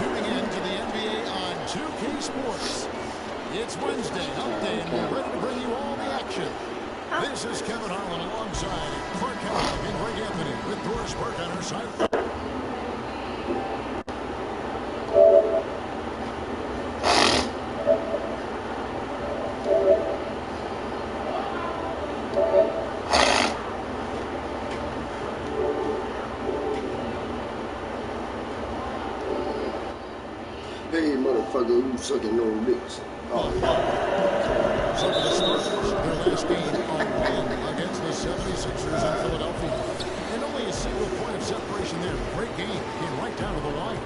tuning in to the NBA on 2K Sports. It's Wednesday, hump day, and we're ready to bring you all the action. This is Kevin Harlan alongside Clark Kellogg and Greg Anthony with Doris Burke on our side. Hey, motherfucker, who's sucking no dicks? Oh, yeah. So for the Spurs, their last game on win against the 76ers in Philadelphia. And only a single point of separation there. Great game. Came right down to the wire.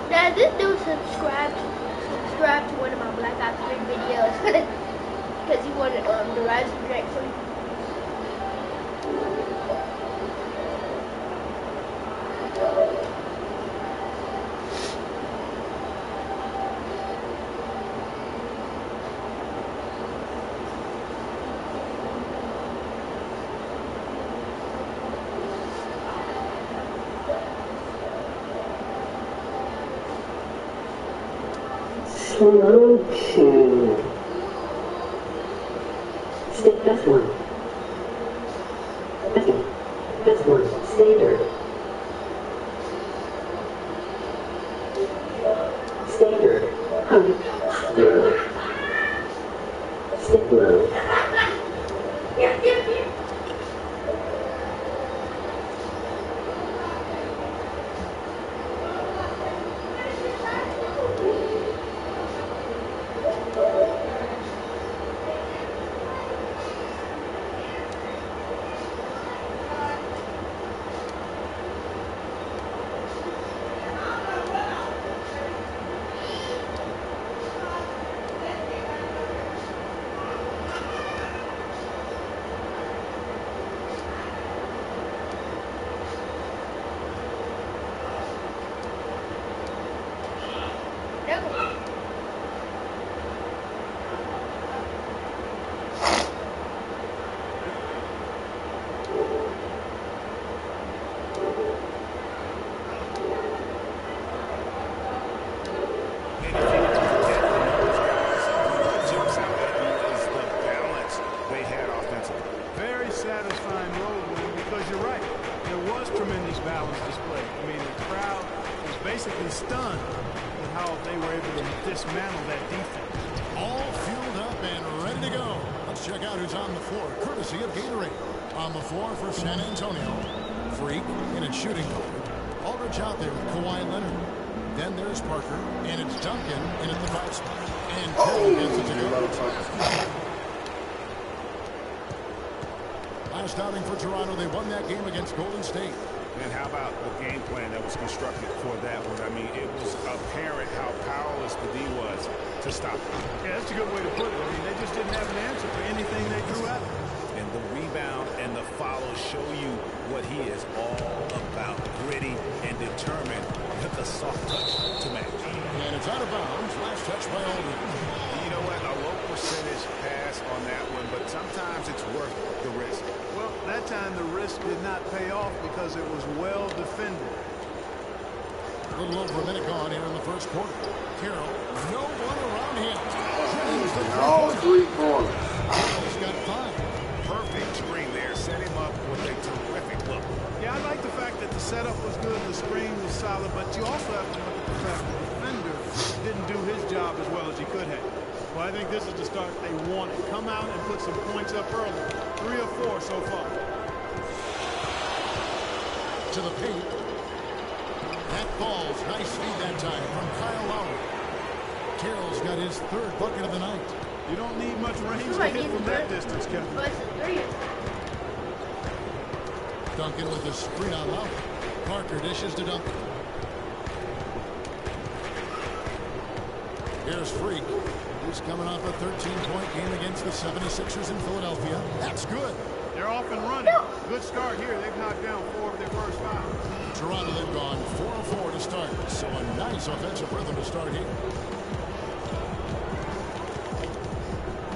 Dad, this dude subscribe to one of my Black Ops 3 videos because he wanted the Raized direct for me. That's one. That's one. Standard. Standard. Stick load. Very satisfying road win because you're right. There was tremendous balance displayed. I mean, the crowd was basically stunned with how they were able to dismantle that defense. All fueled up and ready to go. Let's check out who's on the floor, courtesy of Gatorade. On the floor for San Antonio, Freak in its shooting guard. Aldridge out there with Kawhi Leonard. Then there's Parker, and it's Duncan in at the 5 spot. And Carroll gets it to go. Last outing for Toronto, they won that game against Golden State. And how about the game plan that was constructed for that one? I mean, it was apparent how powerless the D was to stop it. Yeah, that's a good way to put it. I mean, they just didn't have an answer for anything they threw at them. And the rebound and the follow show you what he is all about. Gritty and determined with the soft touch to match. And it's out of bounds. Last touch by Aldridge. You know what? A low percentage pass on that one, but sometimes it's worth the risk. Well, that time the risk did not pay off because it was well defended. A little over a minute gone here in the first quarter. Carroll, no one around him. All 3 pointers. Carroll's got 5. Perfect screen there. Set him up with a terrific look. Yeah, I like the fact that the setup was good, the screen was solid, but you also have to look at the fact that the defender didn't do his job as well as he could have. Well, I think this is the start they wanted. Come out and put some points up early. 3 or 4 so far. To the paint. That falls. Nice feed that time from Kyle Lowry. Carroll's got his 3rd bucket of the night. You don't need much range to hit from that distance, Kevin. Duncan with a screen on Lowry. Parker dishes to Duncan. Here's Freak. He's coming off a 13-point game against the 76ers in Philadelphia. That's good. They're off and running. Good start here. They've knocked down 4 of their first 5. Toronto, they've gone 4-4 to start. So a nice offensive rhythm to start here.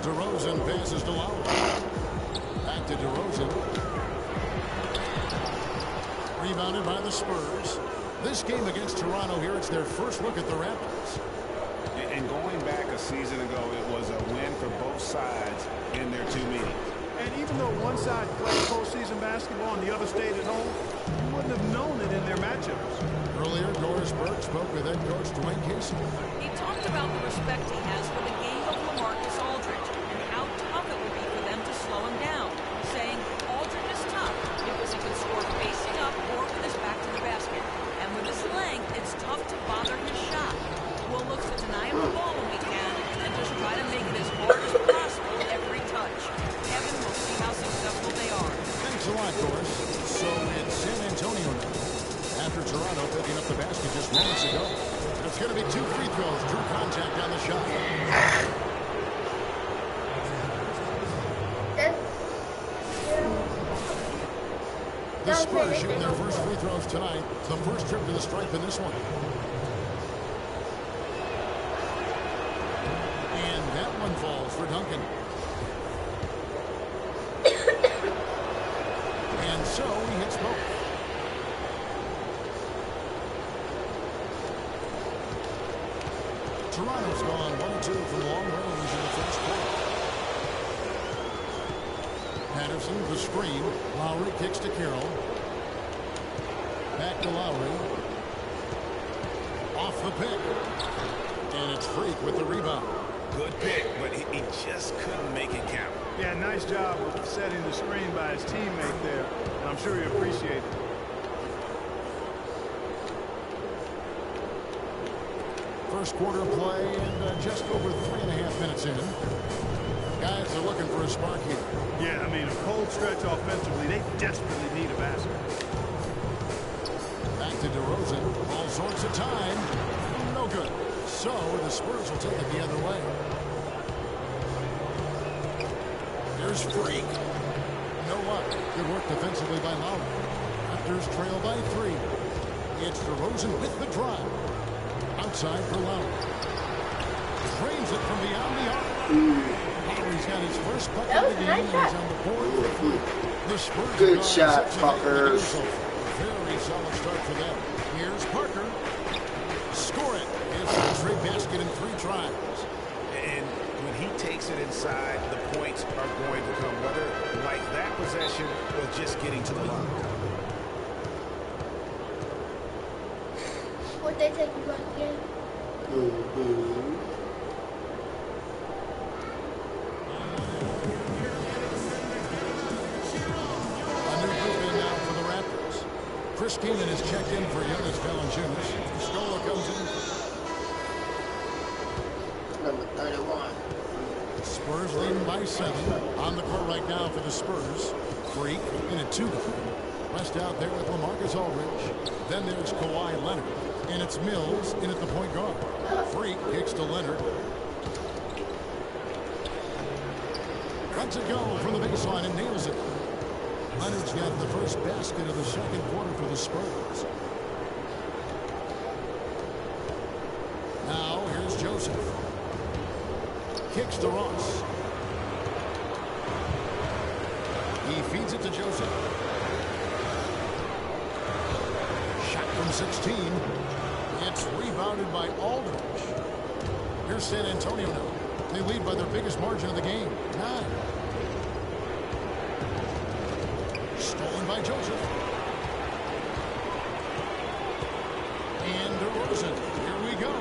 DeRozan passes to Lowry. Back to DeRozan. Rebounded by the Spurs. This game against Toronto here, it's their first look at the Raptors. And going back a season ago, it was a win for both sides in their 2 meetings. And even though one side played postseason basketball and the other stayed at home, you wouldn't have known it in their matchups. Earlier, Doris Burke spoke with head coach Dwayne Casey. He talked about the respect he has for the game of LaMarcus Aldridge and how tough it would be for them to slow him down, saying Aldridge is tough because he can score facing up or with his back to the basket. And with his length, it's tough to bother his shot. We'll look to deny him the ball when we can and just try to make it as hard as possible every touch. Kevin, we'll see how successful they are. Thanks a lot, Doris. So it's San Antonio now. After Toronto picking up the basket just moments ago. It's going to be 2 free throws. Drew contact on the shot. The Spurs shooting their first free throws tonight. It's the first trip to the stripe in this one. And that one falls for Duncan. And so he hits both. Toronto's gone 1-2 from long range in the first quarter. Patterson, the screen. Lowry kicks to Carroll. Back to Lowry. Off the pick. And it's Freak with the rebound. Good pick, but he just couldn't make it count. Yeah, nice job of setting the screen by his teammate there. And I'm sure he appreciated it. First quarter play and just over 3.5 minutes in. Guys are looking for a spark here. Yeah, I mean, a cold stretch offensively. They desperately need a basket. Back to DeRozan. All sorts of time. No good. So the Spurs will take it the other way. Here's Freak. No luck. Good work defensively by Lowry. Raptors trail by 3. It's DeRozan with the drive. Outside for Lowry. Drains it from beyond the arc. Lowry's got his first bucket of the game. Nice, and he's on the board for 3. The Spurs good shot, Parkers. Very solid start for them. Here's Parker. Score it. It's a straight basket in 3 tries. And when he takes it inside, the points are going to come, whether like that possession or just getting to the line. Would they take you back again? A new group in now for the Raptors. Chris Keenan is checked in for Jonas Valanciunas. Scola comes in. Number 31. Spurs leading by 7. On the court right now for the Spurs. Freak in a 2-guard. West out there with LaMarcus Aldridge. Then there's Kawhi Leonard. And it's Mills in at the point guard. Freak kicks to Leonard. Lets it go from the baseline and nails it. Leonard's got the first basket of the second quarter for the Spurs. Now here's Joseph. Kicks to Ross. He feeds it to Joseph. Shot from 16. It's rebounded by Aldridge. Here's San Antonio now. They lead by their biggest margin of the game, 9. Stolen by Joseph. And DeRozan. Here we go.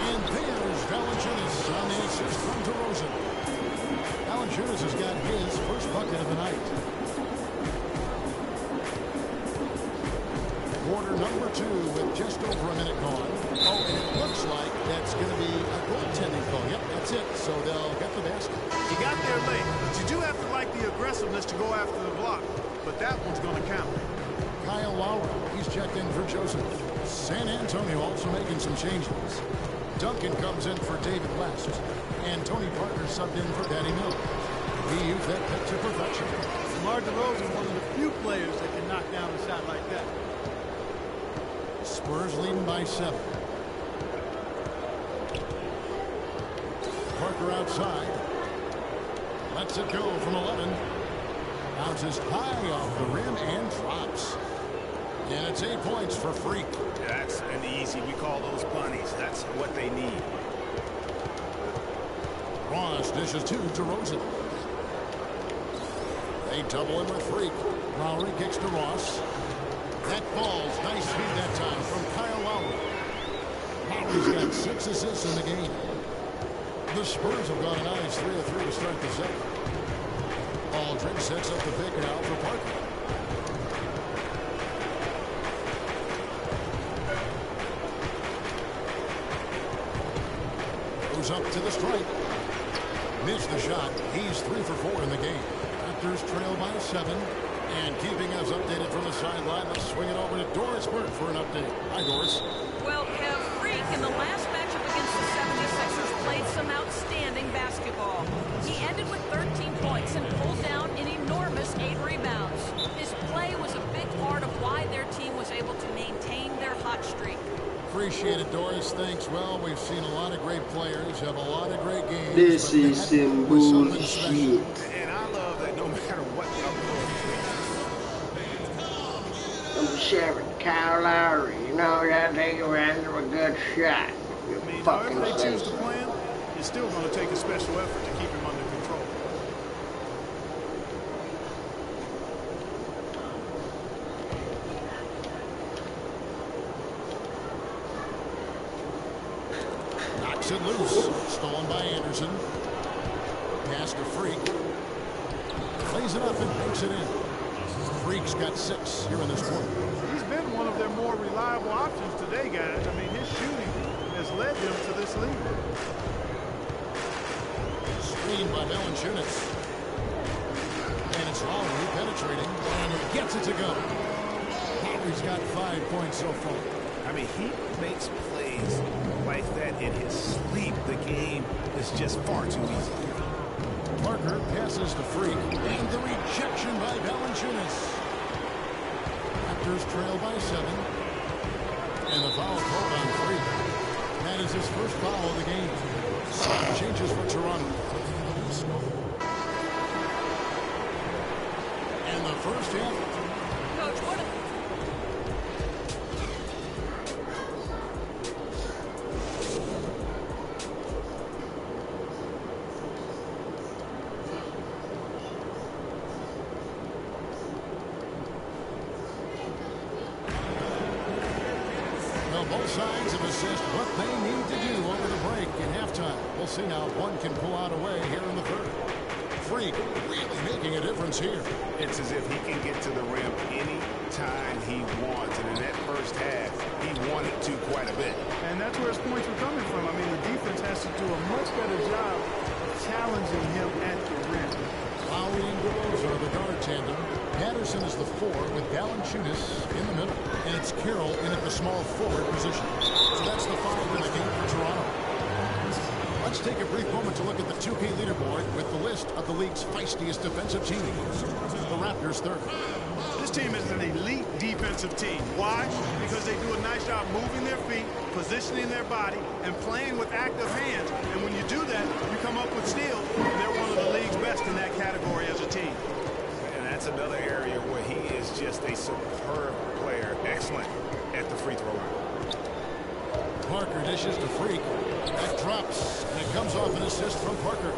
And there's Valanciunas on the assist from DeRozan. Valanciunas has got his first bucket of the night. Quarter number 2 with just over a minute gone. Oh, and it looks like that's going to be a goaltending call. Yep, that's it. So they'll get the basket. You got there late, but you do have to like the aggressiveness to go after the block. But that one's going to count. Kyle Lowry, he's checked in for Joseph. San Antonio also making some changes. Duncan comes in for David West. And Tony Parker subbed in for Patty Mills. He used that pick to perfection. DeMar DeRozan, one of the few players that can knock down a shot like that. Spurs leading by 7. Parker outside. Lets it go from 11. Bounces high off the rim and drops. And it's 8 points for Freak. That's an easy. We call those bunnies. That's what they need. Ross dishes to DeRozan. They double him with Freak. Lowry kicks to Ross. That falls. Nice feed that time from Kyle Lowry. Lowry's got 6 assists in the game. The Spurs have got a nice 3 of 3 to start the second. Aldridge sets up the pick now for Parker. Goes up to the stripe. Missed the shot. He's 3 for 4 in the game. Raptors trail by 7. And keeping us updated from the sideline, let's swing it over to Doris Burke for an update. Hi, Doris. Well, Kev, Freak in the last matchup against the 76ers played some outstanding basketball. He ended with 13 points and pulled down an enormous 8 rebounds. His play was a big part of why their team was able to maintain their hot streak. Appreciate it, Doris. Thanks. Well, we've seen a lot of great players have a lot of great games. This is some bullshit. And I love that no matter what the I'm sharing Kyle Lowry. You know, that take around to a good shot. You I mean, fucking however they choose say. to play him, it's still going to take a special effort to keep him under control. Knocks it loose. Stolen by Anderson. Pass to Freak. Plays it up and makes it in. Freak's got 6 here in this quarter. He's been one of their more reliable options today, guys. I mean, his shooting has led them to this lead. Screen by Valanciunas. And it's Lowry penetrating. And he gets it to go. Lowry's got 5 points so far. I mean, he makes plays like that in his sleep. The game is just far too easy. Parker passes to Freak. And the rejection by Valanciunas. Raptors trail by 7. And the foul called on Freak. That is his first foul of the game. Changes for Toronto. And the first half. Coach, what a... Well, both sides have assessed what they need to do over the break in halftime. We'll see now if one can pull out a way here in the third. Freak really making a difference here. It's as if he can get to the rim any time he wants. And in that first half, he wanted to quite a bit. And that's where his points were coming from. I mean, the defense has to do a much better job of challenging him at the rim. Lowry and DeRozan are the guard tandem. Patterson is the 4 with Valanciunas in the middle. And it's Carroll in at the small forward position. So that's the 5 in the game for Toronto. Let's take a brief moment to look at the 2K leaderboard with the list of the league's feistiest defensive teams. The Raptors third. This team is an elite defensive team. Why? Because they do a nice job moving their feet, positioning their body, and playing with active hands. And when you do that, you come up with steals. And they're one of the league's best in that category as a team. And that's another area where he is just a superb player. Excellent at the free throw line. Parker dishes to Freak. That drops, and it comes off an assist from Parker.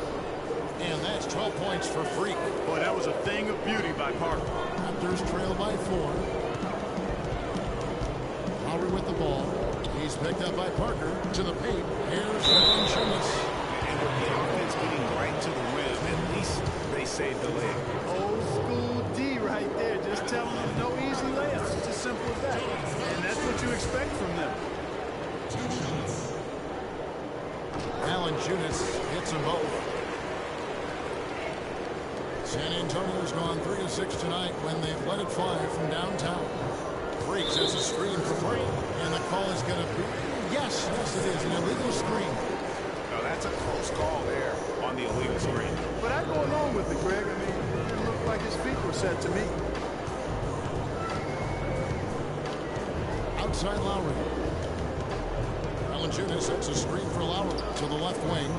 And that's 12 points for Freak. Boy, that was a thing of beauty by Parker. Raptors trail by 4. Lowry with the ball. He's picked up by Parker to the paint. Here's Valanciunas. And with the offense getting right to the rim, at least they saved the layup. Old school D right there, just telling them no easy layups. It's as simple as that. And that's what you expect from them. Valanciunas hits them both. San Antonio's gone 3 of 6 tonight when they've let it fly from downtown. Freaks as a screen for Parker. And the call is going to be, yes, it is, an illegal screen. No, that's a close call there on on the illegal screen. But I go along with it, Greg. I mean, it didn't look like his feet were set to me. Outside Lowry. Valanciunas sets a screen for Lowry to the left wing.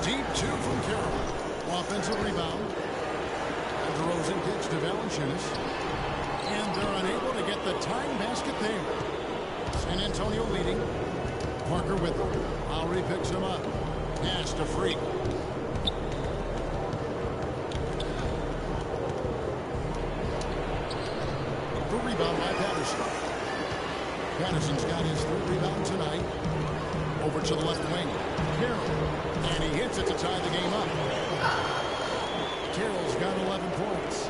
Deep two from Carroll. Offensive rebound. And DeRozan kicks to Valanciunas. And they're unable to get the tying basket there. San Antonio leading. Parker with them. Lowry picks him up. Pass to Freak. The rebound by Patterson. Patterson's got his third rebound tonight. Over to the left wing. Carroll. And he hits it to tie the game up. Carroll's got 11 points.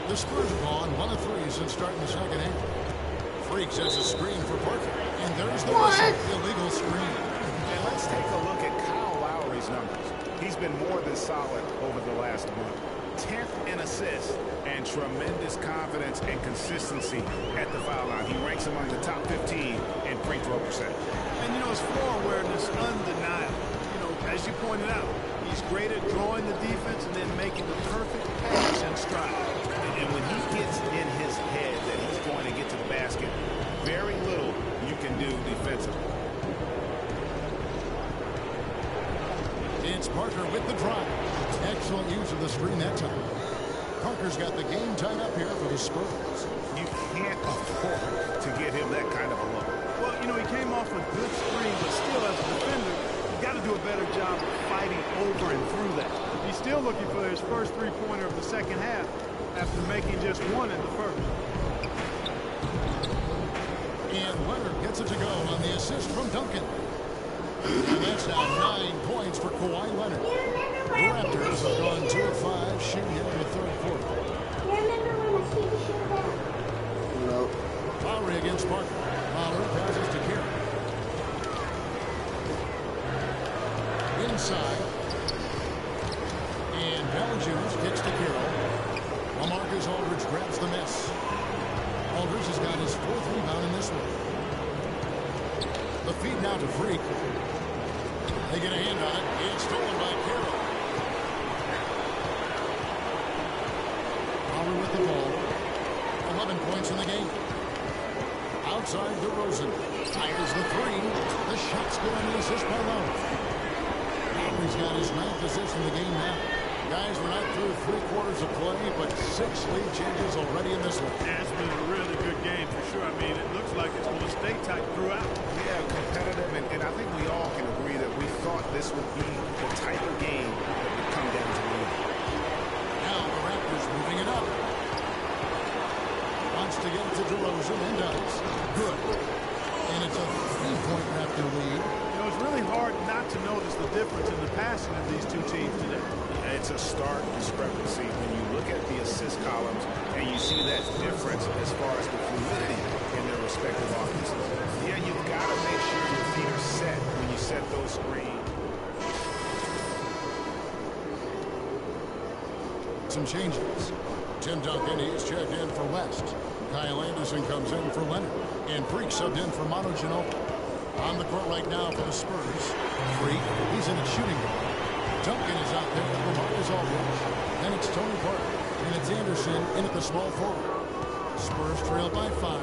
The Spurs have gone 1 of 3 since starting the second half. Freak sets a screen for Parker. And there's the whistle. Illegal screen. And let's take a look at Kyle Lowry's numbers. He's been more than solid over the last month. 10th in assists and tremendous confidence and consistency at the foul line. He ranks among the top 15 in free throw percentage. And, you know, his floor awareness, undeniable. You know, as you pointed out, he's great at drawing the defense and then making the perfect pass in stride. And when he gets in his head that he's going to get to the basket, very little you can do defensively. It's Parker with the drive. Excellent use of the screen that time. Parker's got the game tied up here for the Spurs. You can't afford to get him that kind of a look. Well, you know, he came off a good screen, but still, as a defender, you got to do a better job of fighting over and through that. He's still looking for his first three-pointer of the second half after making just one in the first. And Leonard gets it to go on the assist from Duncan. And that's now 9 points for Kawhi Leonard. The Raptors have gone 2 of 5 shooting in the third quarter. No. Lowry against Parker. Lowry passes to Carroll. Inside. And Valanciunas kicks to Carroll. LaMarcus Aldridge grabs the miss. Aldridge has got his 4th rebound in this one. The feed now to Freak. They get a hand on it. It's stolen by Carroll. Lowry with the ball. 11 points in the game. Outside DeRozan. Fires the 3. The shot's good on the assist by Lowry. Lowry's got his 9th assist in the game now. Guys, we're not through 3 quarters of play, but 6 lead changes already in this one. Yeah, it's been a really good game for sure. I mean, it looks like it's going to stay tight throughout. Yeah, competitive, and I think we all can agree that we thought this would be the type of game that would come down to the end. Now the Raptors moving it up. Wants to get it to DeRozan and does. Good. And it's a 3-point Raptor lead. You know, it's really hard not to notice the difference in the passing of these two teams today. It's a stark discrepancy when you look at the assist columns and you see that difference as far as the fluidity in their respective offenses. Yeah, you've got to make sure your feet are set when you set those screens. Some changes. Tim Duncan, he's checked in for West. Kyle Anderson comes in for Leonard. And Freak subbed in for Manu Ginobili. On the court right now for the Spurs. Freak, he's in a shooting guard. Duncan is out there with LaMarcus Aldridge. Then it's Tony Parker. And it's Anderson in at the small forward. Spurs trail by 5.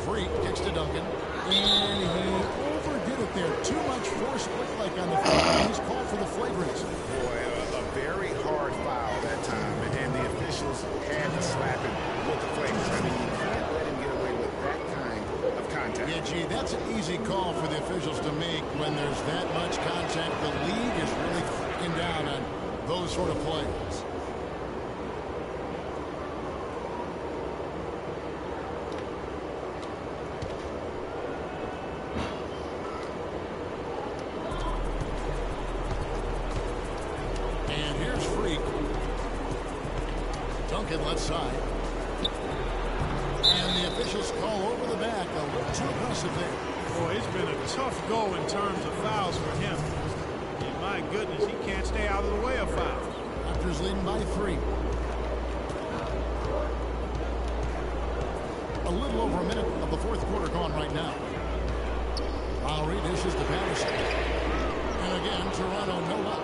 Freak kicks to Duncan. And he overdid it there. Too much force looked like on the field. He's called for the flagrant. Boy, a very hard foul that time. And the officials had to slap him with the flagrant. I mean, you can't let him get away with that kind of contact. Yeah, gee, that's an easy call for the officials to make when there's that much contact. The league is really cracking down on those sort of plays. And here's Freak. Duncan left side. And the officials call over the back. A little too aggressive there. Boy, it's been a tough go in terms of fouls for him. And my goodness, he can't stay out of the way of fouls. Raptors leading by 3. A little over a minute of the fourth quarter gone right now. Lowry dishes to Patterson. And again, Toronto no up.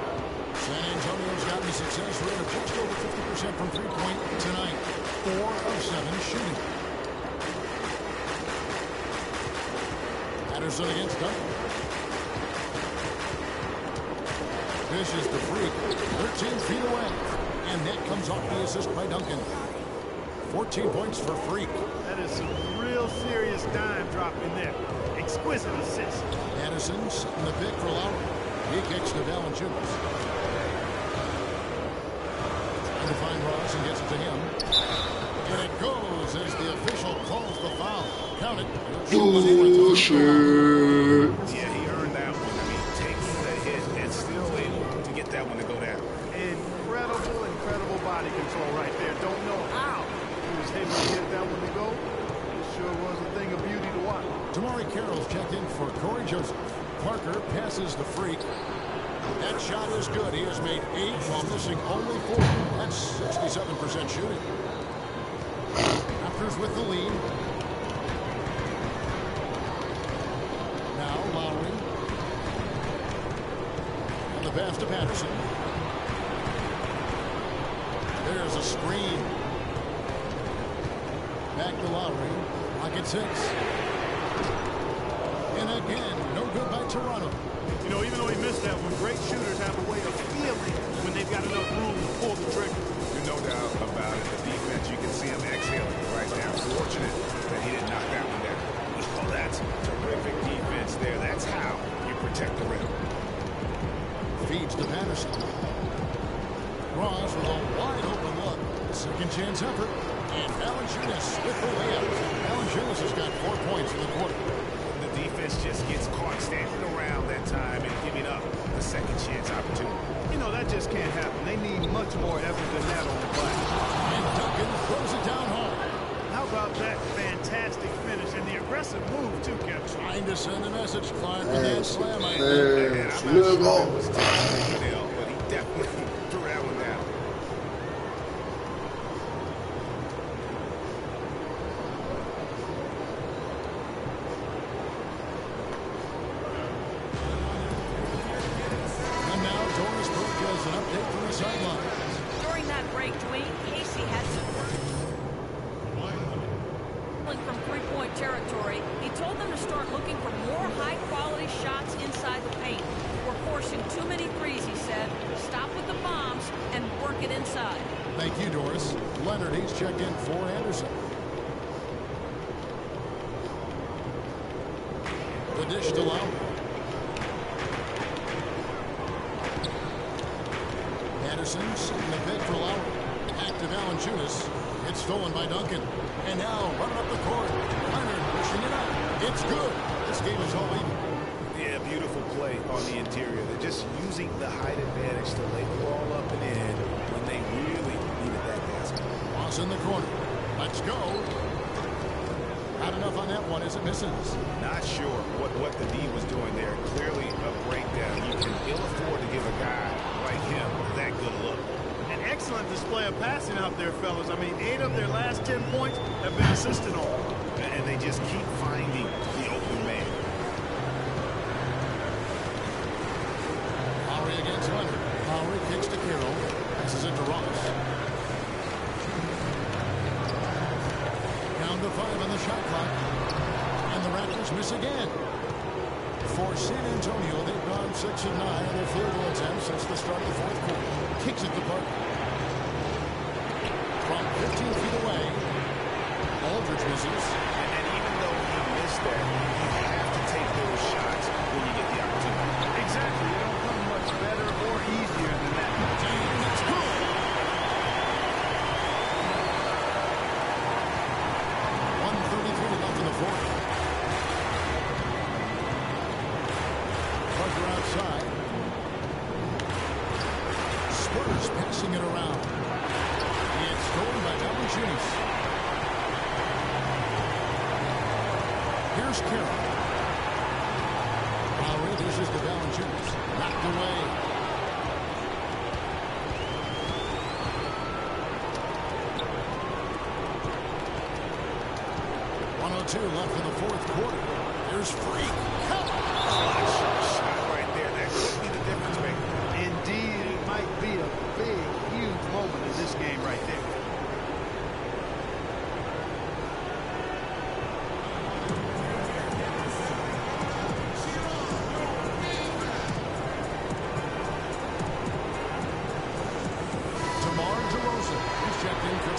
San Antonio's gotten a success rate of just over 50% from three-point tonight. 4 of 7 shooting. Patterson against Duncan. Dishes the Freak. 13 feet away. And that comes off the assist by Duncan. 14 points for Freak. That is some real serious dime drop in there. Exquisite assist. Anderson setting the pick for Lowry. He kicks to Valanciunas. Trying to find Ross and gets it to him. And it goes as the official calls the foul. Count it. Bullshit. Yeah, he earned that one. I mean, taking the hit and still able to get that one to go down. Incredible body control right there. Don't know how he was able to get that one to go. It sure was a thing of beauty to watch. Tamari Carroll's checked in for Corey Joseph. Parker passes the Freak. That shot is good. He has made 8 while missing only 4. That's 67% shooting. Raptors with the lead. Now Lowry. And the pass to Patterson. There's a screen. Back to Lowry. Pocket 6. And again, no good by Toronto. You know, even though he missed that one, great shooters have a way of feeling when they've got enough room to pull the trigger. There's no doubt about it. The defense, you can see him exhaling right now. Fortunate that he didn't knock that one down. Oh, that's terrific defense there. That's how you protect the rim. Feeds to Patterson. Ross with a wide open look. Second chance effort. And Valanciunas with the layup. Valanciunas has got 4 points in the quarter. The defense just gets caught standing around that time and giving up the second chance opportunity. You know, that just can't happen. They need much more effort than that on the glass. And Duncan throws it down home. How about that fantastic finish and the aggressive move, too, Kevin? Trying to send a message, Clark, with that slam, I think. And I'm not sure it was technical, but he definitely threw that one down. An update from the sidelines. During that break, Dwayne Casey had some from three-point territory. He told them to start looking for more high-quality shots inside the paint. We're forcing too many threes, he said. Stop with the bombs and work it inside. Thank you, Doris. Leonard, he's checked in for Anderson. The dish to Lowry. Anderson setting the pick for Lowry. Back to Valanciunas. It's stolen by Duncan. And now running up the court. Leonard pushing it up. It's good. This game is all even. Yeah, beautiful play on the interior. They're just using the height advantage to lay the ball up and in when they really needed that basket. Ross in the corner. Let's go. Not enough on that one as it misses. Not sure what the D was doing there. Clearly a breakdown. You can ill afford to give a guy like him that good look. An excellent display of passing out there, fellas. I mean, 8 of their last 10 points have been assisted on. And they just keep finding the open man. Lowry against Leonard. Lowry kicks to Carroll. Passes it to Ross. Down to 5 on the shot clock. And the Raptors miss again. For San Antonio, they've gone 6 of 9 on their field goal attempts since the start of the fourth quarter. Kicks it to Parker. From 15 feet away, Aldridge misses. And even though he missed that, you have to take those shots when you get the opportunity. Exactly. They don't come much better or easier than that. And it's good. 1:33 left in the fourth. Parker outside. Spurs passing it around. It's stolen by Valanciunas. Here's Carroll. Lowry dishes to Valanciunas. Knocked away. Left in the fourth quarter. There's Freak. Shot right there. That could be the difference maker. Indeed, it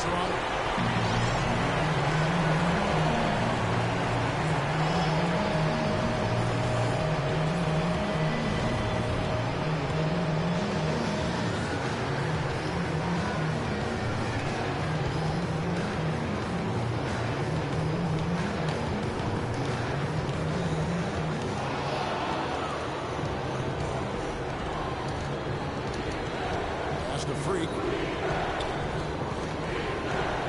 pressure on him. That's the freak.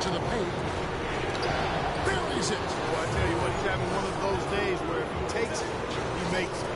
To the paint. Buries it. Well, I tell you what, he's having one of those days where if he takes it, he makes it.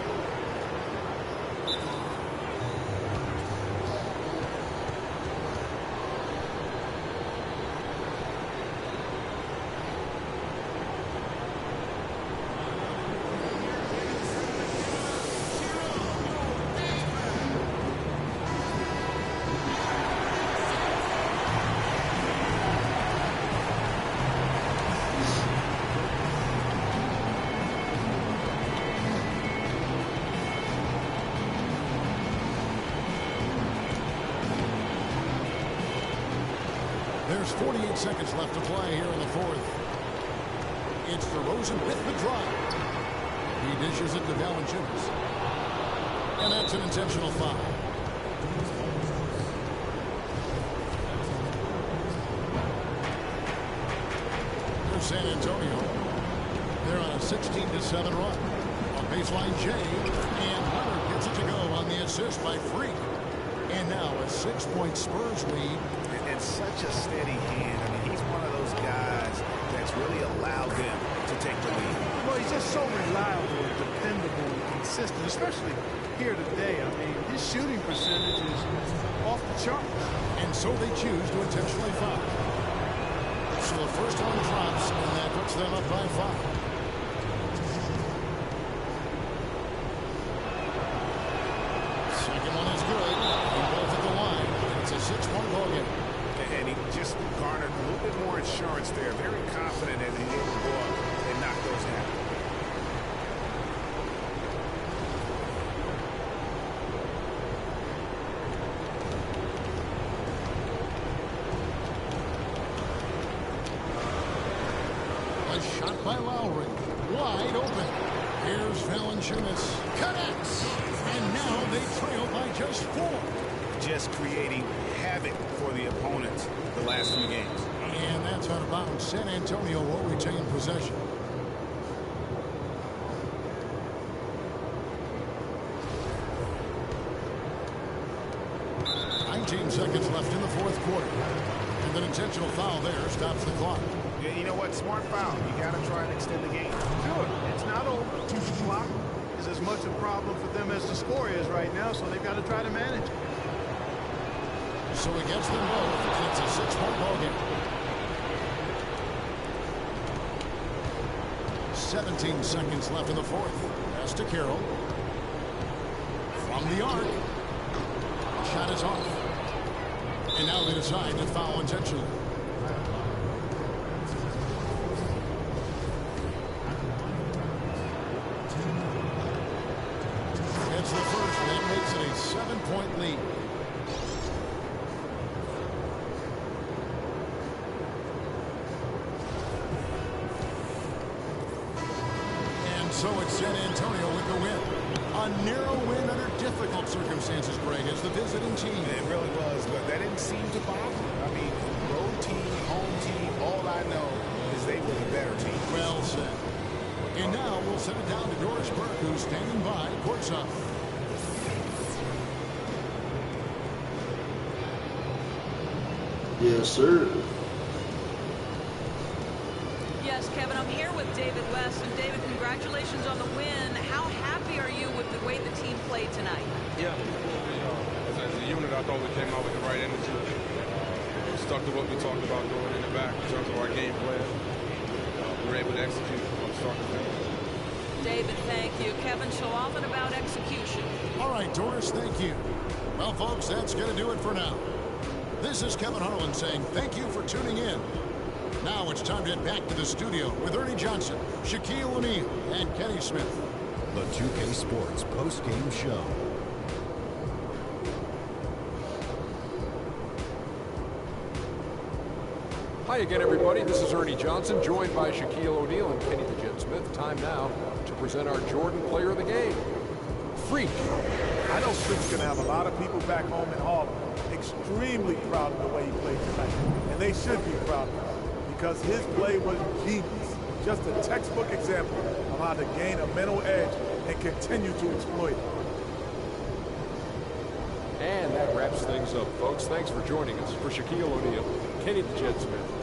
There's 48 seconds left to play here in the fourth. It's DeRozan with the drive. He dishes it to Valanciunas. And that's an intentional foul. For San Antonio, they're on a 16-7 run. On baseline, Jay, and Hunter gets it to go on the assist by Freak. And now a 6-point Spurs lead. And such a steady hand. I mean, he's one of those guys that's really allowed them to take the lead. Well, he's just so reliable, dependable, and consistent, especially here today. I mean, his shooting percentage is off the charts. And so they choose to intentionally foul. So the first one drops, and that puts them up by 5. Second one is good. They both at the line. It's a 6-point ball game. And he just garnered a little bit more insurance there. Very confident that he's able to go up and knock those down. A shot by Lowry. Wide open. Here's Valanciunas. Connects. And now they trail by just 4. Just creating havoc for the opponents the last few games. And that's out of bounds. San Antonio will retain possession. Seconds left in the fourth quarter. And an intentional foul there stops the clock. Yeah, you know what? Smart foul. You got to try and extend the game. Sure. It's not over. The clock is as much a problem for them as the score is right now, so they've got to try to manage it. So he gets them both, and it's a 6-point ball game. 17 seconds left in the fourth. Pass to Carroll. From the arc. Shot is off. And now they decide to foul intentionally. It's the first. That makes it a 7-point lead. And so it's San Antonio with the win. A narrow win under difficult circumstances, Greg, as the visiting team. It really was, but that didn't seem to bother them. I mean, road team, home team, all I know is they were the better team. Well said. And now we'll send it down to Doris Burke, who's standing by courtside. Yes, sir. Yes, Kevin, I'm here with David West. And David, congratulations on the win. How happy are you with the way the team played tonight? Yeah, as a unit, I thought we came out with the right energy. We stuck to what we talked about doing in the back in terms of our game plan. We were able to execute from start to finish. David, thank you. Kevin, so often about execution. All right, Doris, thank you. Well, folks, that's going to do it for now. This is Kevin Harlan saying thank you for tuning in. Now it's time to head back to the studio with Ernie Johnson, Shaquille O'Neal, and Kenny Smith. The 2K Sports post-game show. Hi again, everybody. This is Ernie Johnson, joined by Shaquille O'Neal and Kenny the Jet Smith. Time now to present our Jordan Player of the Game, Freak. I know Freak's going to have a lot of people back home in Harlem extremely proud of the way he played tonight. And they should be proud of him because his play was genius. Just a textbook example of how to gain a mental edge and continue to exploit it. And that wraps things up, folks. Thanks for joining us. For Shaquille O'Neal, Kenny the Jet Smith,